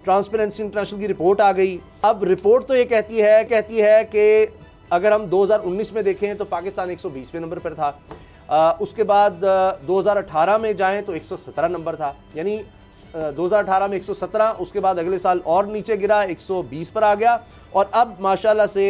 Transparency international की report आ गई। अब रिपोर्ट तो ये कहती है कि अगर हम 2019 में देखें तो पाकिस्तान 120वें नंबर पर था। उसके बाद 2018 में जाएं तो 117 नंबर था, यानी 2018 में 117, उसके बाद अगले साल और नीचे गिरा, 120 पर आ गया, और अब माशाल्लाह से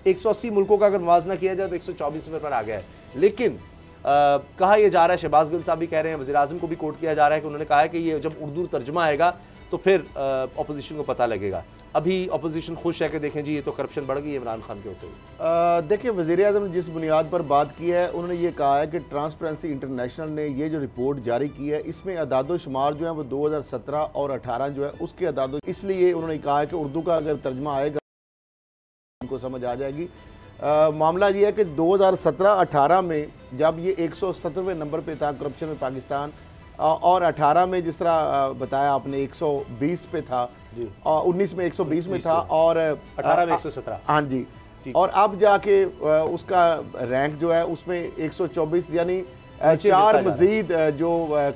180 मुल्कों का अगर मुवाजना किया जाए तो 124 नंबर पर आ गया है। लेकिन कहा यह जा रहा है, शहबाज गिल साहब भी कह रहे हैं, वज़ीर आज़म को भी कोट किया जा रहा है कि उन्होंने कहा है कि ये जब उर्दू तर्जुमा आएगा तो फिर अपोजिशन को पता लगेगा। अभी अपोजिशन खुश है कि देखें जी ये तो करप्शन बढ़ गई इमरान खान के होते हुए। देखिए, वज़ीर आज़म ने जिस बुनियाद पर बात की है, उन्होंने ये कहा है कि ट्रांसपेरेंसी इंटरनेशनल ने ये जो रिपोर्ट जारी की है इसमें अदादो शुमार जो है वो 2017 और 18 जो है उसके अदादो, इसलिए उन्होंने कहा है कि उर्दू का अगर तर्जमा आएगा उनको समझ आ जाएगी। मामला ये है कि 2017-18 में जब ये 170वें नंबर पे था करप्शन में पाकिस्तान, और 18 में जिस तरह बताया आपने 120 पे था, 19 में 120 में था, और 18 में 117। हाँ जी, और अब जाके उसका रैंक जो है उसमें 124, यानी 4 मजीद जो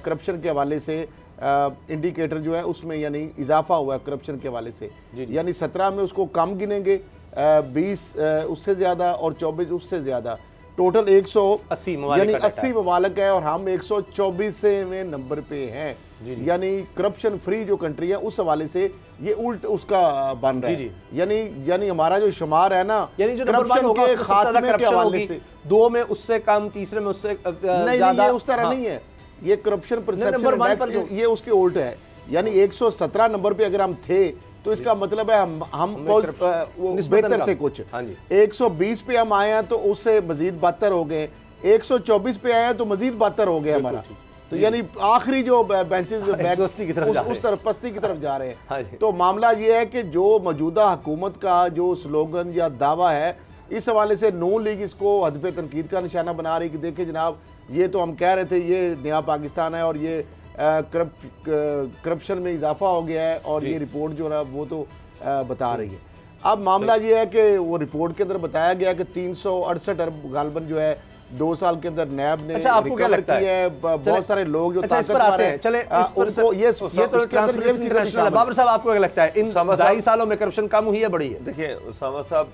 करप्शन के हवाले से इंडिकेटर जो है उसमें यानी इजाफा हुआ है करप्शन के हवाले से। यानी 17 में उसको कम गिनेंगे, 20 उससे ज़्यादा और 24 उससे ज़्यादा, टोटल 180 यानी 80 ममालिक है और हम 124वें नंबर पे हैं। यानी करप्शन फ्री जो कंट्री है उस हवाले से ये उल्ट उसका बन रहा है। यानी हमारा जो शुमार है ना, यानी जो करप्शन के खात्मे के हवाले से 2 में उससे कम, तीसरे में उससे ज़्यादा, ये उस तरह नहीं है। ये करप्शन परसेप्शन ये उसके उल्ट है। यानी 117 नंबर पे अगर हम थे तो इसका मतलब है हम बेहतर थे कुछ। 120 पे हम आए हैं तो उससे मजीद बदतर हो गए, 124 पे आए हैं तो मजीद बदतर हो गया हमारा। तो यानी आखिरी जो बेंचेस उस तरफ पस्ती की तरफ जा रहे हैं। तो मामला ये है कि जो मौजूदा हुकूमत का जो स्लोगन या दावा है, इस हवाले से नून लीग इसको हद पे तनकीद का निशाना बना रही कि देखिए जनाब, ये तो हम कह रहे थे ये नया पाकिस्तान है और ये करप्शन में इजाफा हो गया है, और ये रिपोर्ट जो है वो तो बता रही है। अब मामला ये है कि वो रिपोर्ट के अंदर बताया गया कि 368 अरब गालबन जो है 2 साल के अंदर नैब ने आपको क्या लगता है? बहुत सारे लोग जो ताकतवर हैं, चले ये तो इंटरनेशनल। बाबर साहब, आपको क्या लगता है इन 2.5 सालों में करप्शन कम हुई है बढ़ी है? देखिए उसामा साहब,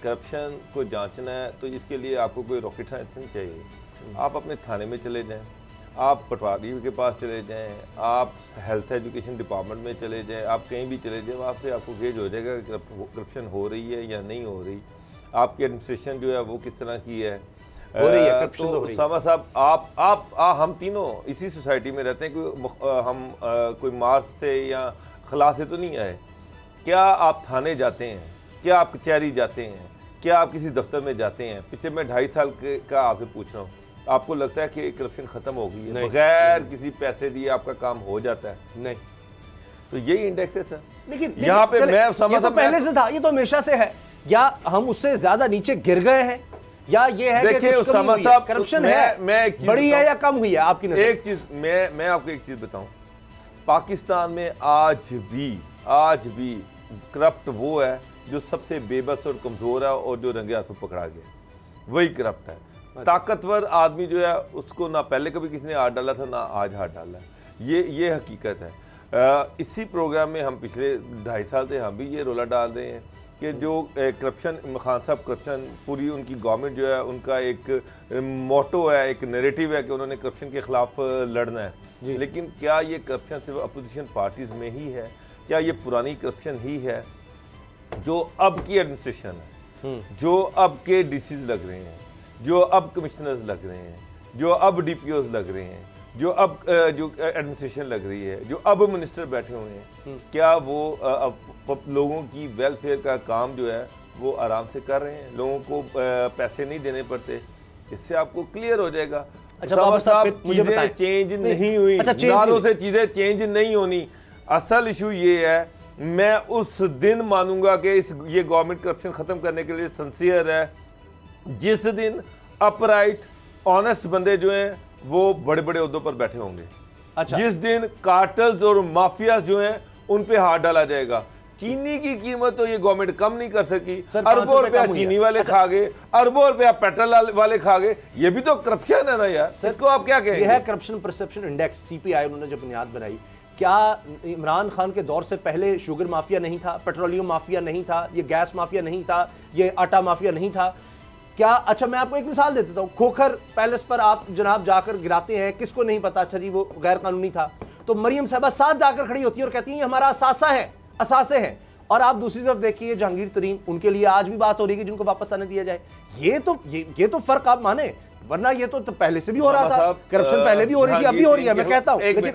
करप्शन को जांचना है तो इसके लिए आपको कोई रॉकेट साइंस नहीं चाहिए। आप अपने थाने में चले जाएं, आप पटवारी के पास चले जाएं, आप हेल्थ एजुकेशन डिपार्टमेंट में चले जाएं, आप कहीं भी चले जाएं, वहाँ से आपको गेज हो जाएगा कि करप्शन हो रही है या नहीं हो रही, आपकी एडमिनिस्ट्रेशन जो है वो किस तरह की है, हो रही है करप्शन तो सामा साहब, आप हम तीनों इसी सोसाइटी में रहते हैं, कोई मार्च से या खला से तो नहीं आए। क्या आप थाने जाते हैं, क्या आप कचहरी जाते हैं, क्या आप किसी दफ्तर में जाते हैं? पिछले मैं 2.5 साल का आपसे पूछ रहा हूँ, आपको लगता है कि करप्शन खत्म हो गई है? बगैर किसी पैसे दिए आपका काम हो जाता है? नहीं। तो यही इंडेक्स है सर। लेकिन यहाँ पे मैं समझ, तो पहले से था, ये तो हमेशा से है, या हम उससे ज्यादा नीचे गिर गए हैं, या ये है देखिए उसामा साहब, करप्शन है बड़ी है या कम हुई है आपकी नजर? एक चीज मैं आपको एक चीज बताऊं, पाकिस्तान में आज भी करप्ट वो है जो सबसे बेबस और कमजोर है और जो रंगे हाथों पकड़ा गया, वही करप्ट है। ताकतवर आदमी जो है उसको ना पहले कभी किसी ने हाथ डाला था ना आज हाथ डाला है, ये हकीकत है। इसी प्रोग्राम में हम पिछले 2.5 साल से हम भी ये रोला डाल रहे हैं कि जो करप्शन, खान साहब करप्शन, पूरी उनकी गवर्नमेंट जो है उनका एक मोटो है, एक नैरेटिव है कि उन्होंने करप्शन के खिलाफ लड़ना है। लेकिन क्या ये करप्शन सिर्फ अपोजिशन पार्टीज में ही है? क्या ये पुरानी करप्शन ही है जो अब की एडमिनिस्ट्रेशन है, जो अब के डीसीज लग रहे हैं, जो अब कमिश्नर्स लग रहे हैं, जो अब डीपीओज लग रहे हैं, जो अब जो एडमिनिस्ट्रेशन लग रही है, जो अब मिनिस्टर बैठे हुए हैं, क्या वो लोगों की वेलफेयर का काम जो है वो आराम से कर रहे हैं? लोगों को पैसे नहीं देने पड़ते? इससे आपको क्लियर हो जाएगा। अच्छा बाबा साहब, मुझे चीजें चेंज नहीं हुई, सालों से चीजें चेंज नहीं होनी। असल इशू ये है, मैं उस दिन मानूंगा कि ये गवर्नमेंट करप्शन खत्म करने के लिए सिंसियर है जिस दिन अपराइट ऑनेस्ट बंदे जो हैं वो बड़े बड़े ओहदों पर बैठे होंगे। अच्छा, जिस दिन कार्टल्स और माफिया जो हैं उन पे हाथ डाला जाएगा। चीनी की कीमत तो ये गवर्नमेंट कम नहीं कर सकी, अरबों रुपया चीनी वाले खा गए, अरबों रुपया पेट्रोल वाले खा गए, ये भी तो करप्शन है ना यार। इसको आप क्या कहेंगे? ये है करप्शन परसेप्शन इंडेक्स, सीपीआई उन्होंने जो बुनियाद बनाई, क्या इमरान खान के दौर से पहले शुगर माफिया नहीं था, पेट्रोलियम माफिया नहीं था, ये गैस माफिया नहीं था, ये आटा माफिया नहीं था? क्या, अच्छा मैं आपको एक मिसाल दे देता हूँ, खोखर पैलेस पर आप जनाब जाकर गिराते हैं, किसको नहीं पता, अच्छा जी वो गैर कानूनी था, तो मरियम साहबा साथ जाकर खड़ी होती है और कहती है हमारा असासा है, असासे हैं। और आप दूसरी तरफ देखिए जहांगीर तरीन, उनके लिए आज भी बात हो रही है कि जिनको वापस आने दिया जाए। ये तो फर्क आप माने, वरना ये तो पहले से भी हो रहा था, करप्शन पहले भी हो रही थी, अभी हो रही है, मैं कहता हूँ। लेकिन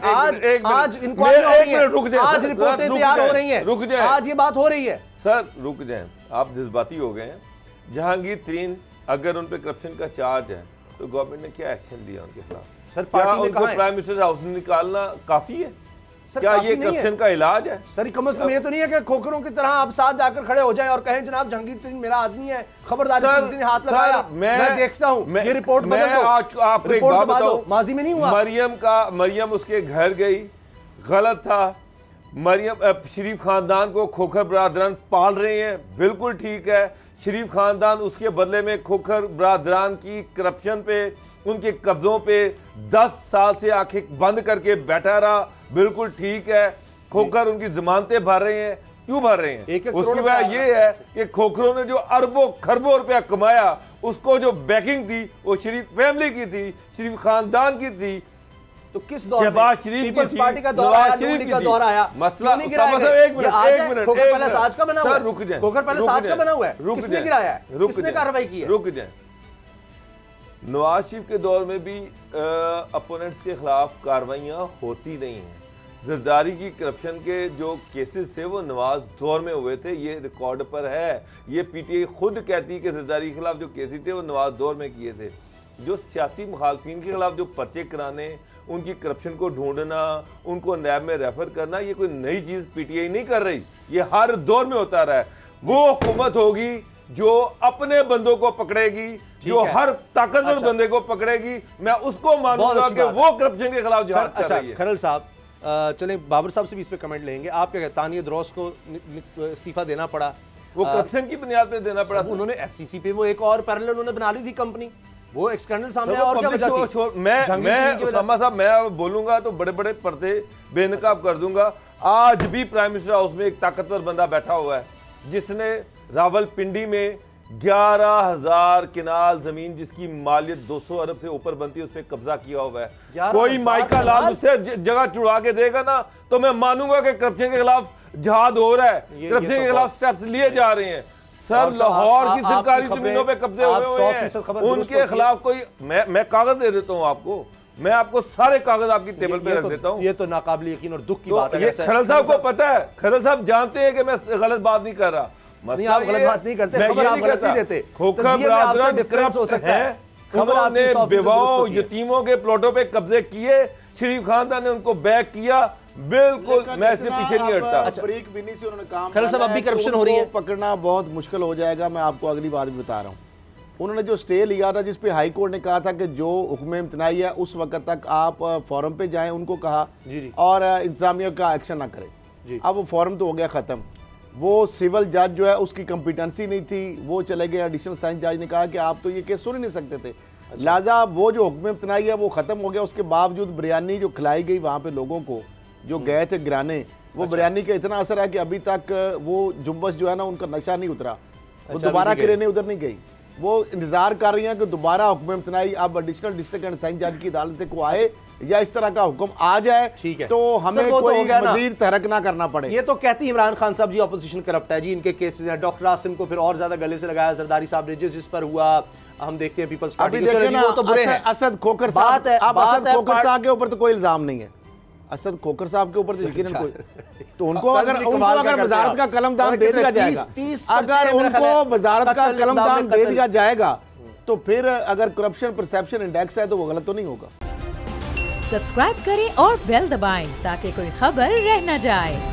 आज इंक्वायरी हो रही है, आज रिपोर्टें तैयार हो रही हैं, आज ये बात हो रही है। सर रुक जाएं, आप जज्बाती हो गए हैं। जहांगीर तरीन अगर उन पे करप्शन का चार्ज है तो गवर्नमेंट ने क्या एक्शन लिया उनके खिलाफ? सर क्या उनको प्राइम मिनिस्टर हाउस में निकालना काफी है? क्या ये करप्शन का इलाज है? सर कम से कम ये तो नहीं है कि खोखरों की तरह आप साथ जाकर खड़े हो जाएं और कहें जनाब जहांगीर तरीन मेरा आदमी है, खबरदारी किसी ने हाथ लगाया, मैं देखता हूं ये रिपोर्ट बदल दो। आपको एक बात बताऊं, माजी में नहीं हुआ। मरियम उसके घर गई, गलत था। मरियम शरीफ खानदान को खोखर बरादरान पाल रहे हैं, बिल्कुल ठीक है। शरीफ खानदान उसके बदले में खोखर बरादरान की करप्शन पे, उनके कब्जों पे 10 साल से आंखें बंद करके बैठा रहा, बिल्कुल ठीक है। खोखर उनकी जमानतें भर रहे हैं, क्यों भर रहे हैं? उसकी वजह ये है कि खोखरों ने जो अरबों खरबों रुपया कमाया, उसको जो बैकिंग थी वो शरीफ फैमिली की थी, शरीफ खानदान की थी। तो किस दौर में? पीपल्स पार्टी का दौर आया, नूनी का दौर आया, मसला एक मिनट, खोखर पैलेस आज का बना हुआ है, रुक जाए, खोखर पैलेस आज का बना हुआ है, किसने गिराया है, किसने कार्रवाई की है? रुक जाए। नवाज शरीफ के दौर में भी अपोनेंट्स के खिलाफ कार्रवाइयां होती नहीं हैं। जरदारी की करप्शन के जो केसेस थे वो नवाज दौर में हुए थे, ये रिकॉर्ड पर है। ये पीटीआई खुद कहती है कि जरदारी के खिलाफ जो केसेस थे वो नवाज दौर में किए थे। जो सियासी मुखालफिन के खिलाफ जो पर्चे कराने, उनकी करप्शन को ढूंढना, उनको नैब में रेफर करना, ये कोई नई चीज़ पीटीआई नहीं कर रही, ये हर दौर में होता रहा है। वो हुकूमत होगी जो अपने बंदों को पकड़ेगी, जो हर ताकतवर बंदे को पकड़ेगी, मैं उसको मानूंगा कि वो करप्शन के खिलाफ जहाद कर रही है। खरल साहब चलें, बाबर साहब से भी इस पे कमेंट लेंगे। आप क्या कहते हैं, तानिया द्रोस को इस्तीफा देना पड़ा, वो करप्शन की बुनियाद पे देना पड़ा? उन्होंने एससीसी पे वो एक और पैरेलल उन्होंने बना ली थी कंपनी, वो एक स्कैंडल सामने आया और क्या वजह थी? मैं उसामा साहब, मैं बोलूंगा तो बड़े बड़े पर्दे बेनकाब कर दूंगा। आज भी प्राइम मिनिस्टर हाउस में एक ताकतवर बंदा बैठा हुआ है जिसने रावलपिंडी में 11,000 किनाल जमीन जिसकी मालियत 200 अरब से ऊपर बनती है, उस पर कब्जा किया हुआ है। कोई माइका लाल उससे जगह चुरा के देगा ना तो मैं मानूंगा कि करप्शन के खिलाफ जहाद हो रहा है, करप्शन के खिलाफ स्टेप्स लिए जा रहे हैं। सर लाहौर की सरकारी जमीनों पे कब्जे हुए हैं, उनके खिलाफ कोई, मैं कागज दे देता हूँ आपको, मैं आपको सारे कागज आपकी टेबल पे रख देता हूँ। ये तो नाकाबिल यकीन और दुख की बात है। खरल साहब को पता है, खरल साहब जानते हैं कि मैं गलत बात नहीं कर रहा। नहीं, आप गलत बात नहीं करते, खबर आप गलत नहीं देते। खोखर बरादरान डिफरेंस हो सकता है, उन्होंने बेवाओं यतीमों के प्लॉटों पे कब्जे किए, शरीफ खानदान ने उनको बैक किया, बिल्कुल मैं इससे पीछे नहीं हटता। अच्छा, ब्रेक भी नहीं से उन्होंने काम खरल साहब, अब भी करप्शन हो रही है, पकड़ना बहुत मुश्किल हो जाएगा। मैं आपको अगली बार भी बता रहा हूँ, उन्होंने जो स्टे लिया था जिसपे हाई कोर्ट ने कहा था कि जो हुक्म इम्तनाई है उस वक्त तक आप फॉरम पे जाएं, उनको कहा जी। और इंतजामिया का एक्शन ना करें। अब वो फॉरम तो हो गया ख़त्म, वो सिविल जज जो है उसकी कम्पिटेंसी नहीं थी, वो चले गए। एडिशनल सेशन जज ने कहा कि आप तो ये केस सुन ही नहीं सकते थे। लिहाजा वो जो हुक्म इम्तनाई है वो ख़त्म हो गया। उसके बावजूद बिरयानी जो खिलाई गई वहाँ पे लोगों को जो गए थे गिराने, वो बिरयानी का इतना असर है कि अभी तक वो जुम्बश जो है ना उनका नशा नहीं उतरा, वो दोबारा किरने उधर नहीं गई। वो इंतजार कर रही हैं कि दोबारा हुक्म इम्तनाई अब एडिशनल डिस्ट्रिक्ट एंड सेशन जज की अदालत से को आए या इस तरह का हुक्म आ जाए, ठीक है, तो हमें कोई मजीद तहरक ना करना पड़े। ये तो कहती इमरान खान साहब जी ऑपोजिशन करप्ट है जी, इनके केसेस हैं। डॉक्टर आसिम को फिर और ज्यादा गले से लगाया जरदारी साहब ने, जिस पर हुआ हम देखते हैं पीपल्स पार्टी वो तो बुरे हैं। असद खोखर साहब है, अब असद खोखर साहब के ऊपर तो कोई इल्जाम नहीं है, असद खोखर साहब के ऊपर तो यकीनन कोई, तो उनको अगर वजारत का कलमदान दे दिया जाएगा, अगर उनको वजारत का कलमदान दे दिया जाएगा तो फिर अगर करप्शन परसेप्शन इंडेक्स है तो वो गलत तो नहीं होगा। सब्सक्राइब करें और बेल दबाएं ताकि कोई खबर रह न जाए।